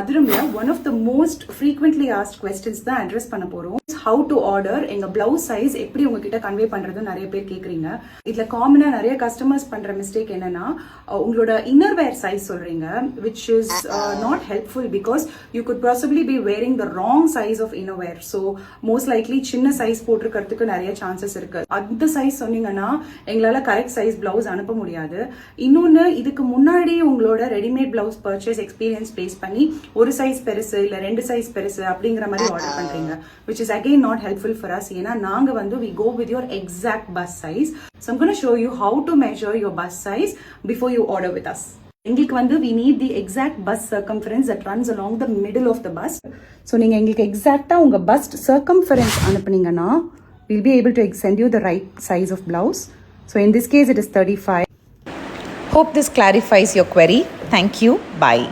அதிரம்ல one of the most frequently asked questions தான் அட்ரஸ் பண்ண போறோம். ஹவு டு ஆர்டர், எங்க பிளவுஸ் சைஸ் எப்படி உங்ககிட்ட கன்வே பண்றது நிறைய பேர் கேக்குறீங்க. இதுல காமனா நிறைய கஸ்டமர்ஸ் பண்ற மிஸ்டேக் என்னன்னா, உங்களோட இன்னர் வேர் சைஸ் சொல்றீங்க, which is not helpful because you could possibly be wearing the wrong size of inner wear. So most likely சின்ன சைஸ் போட்டுக்கிறதுக்கு நிறைய சான்சஸ் இருக்கு. அந்த சைஸ் சொன்னீங்கன்னா எங்களால கரெக்ட் சைஸ் பிளவுஸ் அனுப்ப முடியாது. இன்னொன்னு, இதுக்கு முன்னாடி உங்களோட readymade blouse purchase experience base பண்ணி ஒரு சைஸ் பெருசு இல்ல 2 சைஸ் பெருசு அப்படிங்கிற மாதிரி ஆர்டர் பண்றீங்க, which is again not helpful for us. ஏன்னா நாங்க வந்து we go with your exact bust size. So I'm going to show you how to measure your bust size before you order with us. எங்களுக்கு வந்து we need the exact bust circumference that runs along the middle of the bust. So நீங்க எங்களுக்கு எக்ஸாக்ட்டா உங்க bust circumference அனுப்புனீங்கன்னா we'll be able to send you the right size of blouse. So in this case it is 35. Hope this clarifies your query. Thank you. Bye.